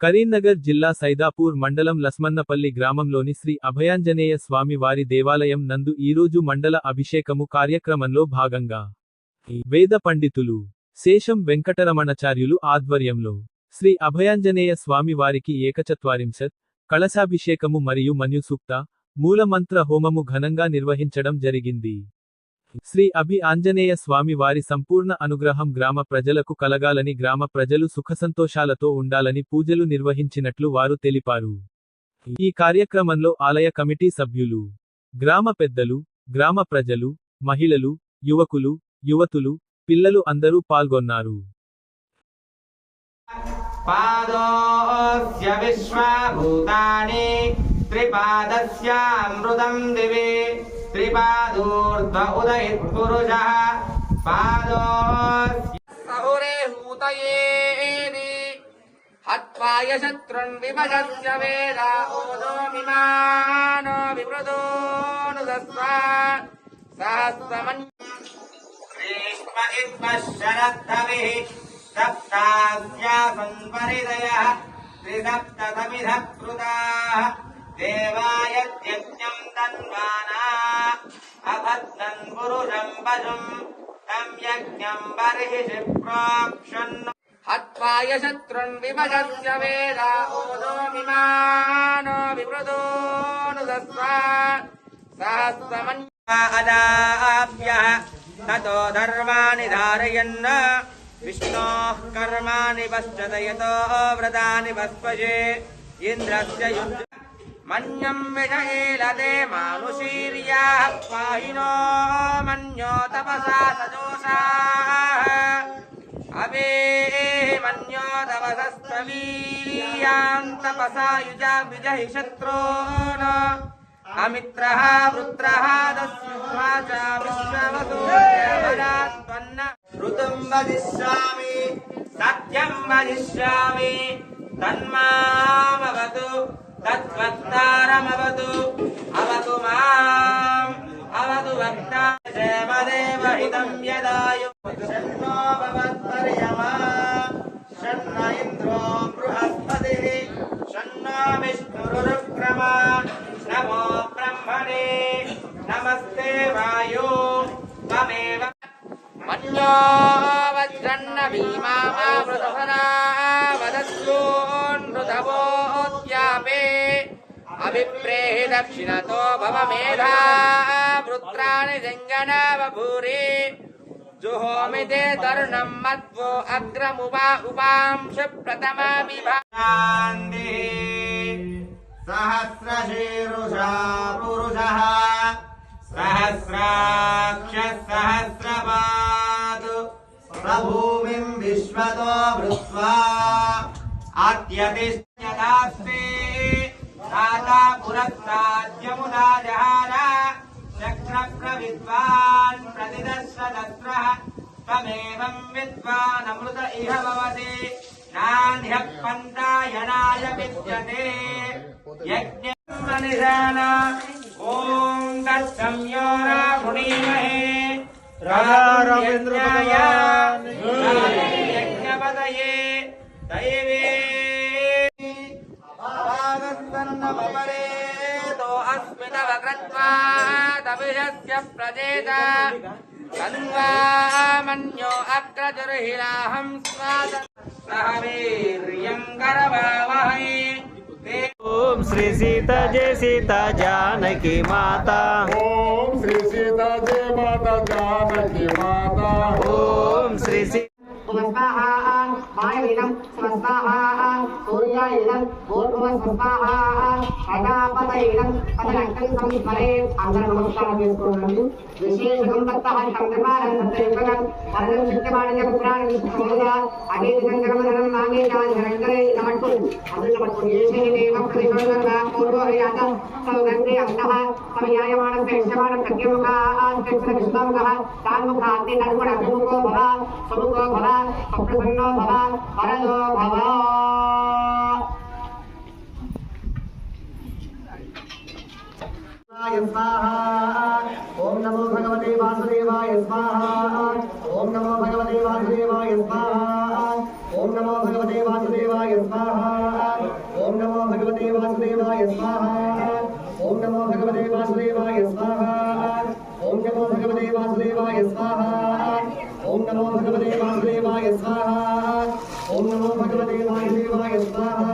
కరీంనగర్ జిల్లా సైదాపూర్ మండలం లస్మన్నపల్లి గ్రామంలోని శ్రీ అభయాంజనేయ స్వామి వారి దేవాలయం నందు ఈరోజు మండల అభిషేకము కార్యక్రమంలో భాగంగా వేద పండితులు శేషం వెంకటరమణాచార్యులు ఆధ్వర్యంలో శ్రీ అభయాంజనేయ స్వామి వారికి ఏకచత్వారింశత్ కలశాభిషేకము మరియు మన్యుసూక్త మూలమంత్ర హోమము ఘనంగా నిర్వహించడం జరిగింది. శ్రీ అభి ఆంజనేయ స్వామి వారి సంపూర్ణ అనుగ్రహం గ్రామ ప్రజలకు కలగాలని, గ్రామ ప్రజలు సుఖసంతోషాలతో ఉండాలని పూజలు నిర్వహించినట్లు వారు తెలిపారు. ఈ కార్యక్రమంలో ఆలయ కమిటీ సభ్యులు, గ్రామ పెద్దలు, గ్రామ ప్రజలు, మహిళలు, యువకులు, యువతులు, పిల్లలు అందరూ పాల్గొన్నారు. పాదోస్య విశ్వభూతాని త్రిపాదస్యామృతం దివి త్రిపాదూర్ధ్వ ఉదయిత్ పురుషః పాదోస్య సహురే హూతయేని హత్వాయ శత్రున్ విమశస్య వేద ఓదోమిమానో విమృదోనుదస్వ సహస్రమన్ గ్రీష్మ ఇత్మ శరద్ధవిః సప్తాస్యాసన్ పరిదయః త్రిసప్తమిధః కృతాః దేవాయజ్ఞం తన్వానా అభద్రం పురుషం పశుం తం యజ్ఞం బర్హిషి ప్రోక్షన్ హత్వాయ శత్రున్ విమశస్య వేద ఓదోమిమానో విమృదోనుదస్వ సహస్రమన్యాదాభ్యః తతో ధర్మాణి ధారయన్ విష్ణోః కర్మాణి పశ్చతయతో వ్రతాని పస్పశే ఇంద్రస్య యుద్ధ మన్యం విషయేలతే మానుషీర్యాః పాహినో మన్యో తపసా సజోషాః అవే మన్యో తపసస్తవీయాం తపసా యుజా విజహి శత్రోన్ అమిత్రః వృత్రః దస్యుః చ విశ్వవసూర్యవరాత్వన్న ఋతుం వదిష్యామి సత్యం వదిష్యామి తన్మామవతు తద్వక్తారమవతు అవతు మాం అవతు వక్తారమదేవహితం యదాయు షన్నో భవత్పర్యమా షన్న ఇంద్రో బృహస్పతిః షన్నో విష్ణురుక్రమా నమో బ్రహ్మణే నమస్తే వాయో త్వమేవ మన్యో వజ్రన్న భీమామృతసనా వదస్యోన్మృతవోద్యాపే అభిప్రేహి దక్షిణతో భవమేధా వృత్రాణి జంగన బభూరి జుహోమి తే తరుణం మద్వో అగ్రముపా ఉపాంశ ప్రథమా విభాంది సహస్రశీరుషా పురుషః సహస్రాక్ష సహస్రపాద్ ప్రభూమిం విశ్వతో వృత్వా ఆత్యతిష్ఠ్యదాస్తే దాతా పురస్సాద్యముదా జహాన చక్రప్రవిద్వాన్ ప్రతిదర్శదస్రః త్వమేవం విద్వానమృత ఇహ భవతి నాన్యః పంతాయనాయ విద్యతే యజ్ఞం మనిషాన ఓం తత్సంయోర మునీమహే రాఘవేంద్రాయ యజ్ఞపతయే దైవే అభాగస్తన్నమపరేతో అస్మిత వక్రత్వా తవిషస్య ప్రజేత తన్వా మన్యో అగ్రజుర్హిలాహం స్వాద సహ వీర్యం కరవావహై. ఓం శ్రీ సీతా జయ సీతా జానకి మాతా. ఓం శ్రీ సీతా జయ మాతా జానకి మాతా. ఓం శ్రీ స్వస్వాహా వాయువిదం స్వస్వాహా సూర్యాయుధం భూర్భువస్వస్వాహా ప్రజాపతయుధం పదనంకం సంస్మరే. అందరూ నమస్కారం చేసుకోండి. విశేష సంపత్త సంకల్పానందం అర్థం సత్యమాన పురాణం సముద్ర అదే సంగమనం నామే జానరంగరే నమస్సు అందులో పట్టుకుని ఏషే దేవం ప్రతిశోధన పూర్వయాత సౌగంధే అంతః సమయాయమానం ప్రేక్షమానం సత్యముఖా ఆంతరిక్ష విశ్వముఖః తాన్ముఖాంతి నర్మణ భూముఖో భవ సముఖో భవ ప్రసన్నో భవ వరదో భవ. ఓం నమో భగవతే వాసుదేవాయ స్వాహా. ఓం నమో భగవతే వాసుదేవాయ స్వాహా. ఓం నమో భగవతే వాసుదేవాయ స్వాహా. ఓం నమో భగవతే వాసుదేవాయ స్వాహా ఓం నమో భగవతే వాసుదేవాయ స్వాహా ఓం నమో భగవతే వాసుదేవాయ స్వాహా ఓం నమో భగవతే వాసుదేవాయ స్వాహా ఓం నమో భగవతే వాసుదేవాయ స్వాహా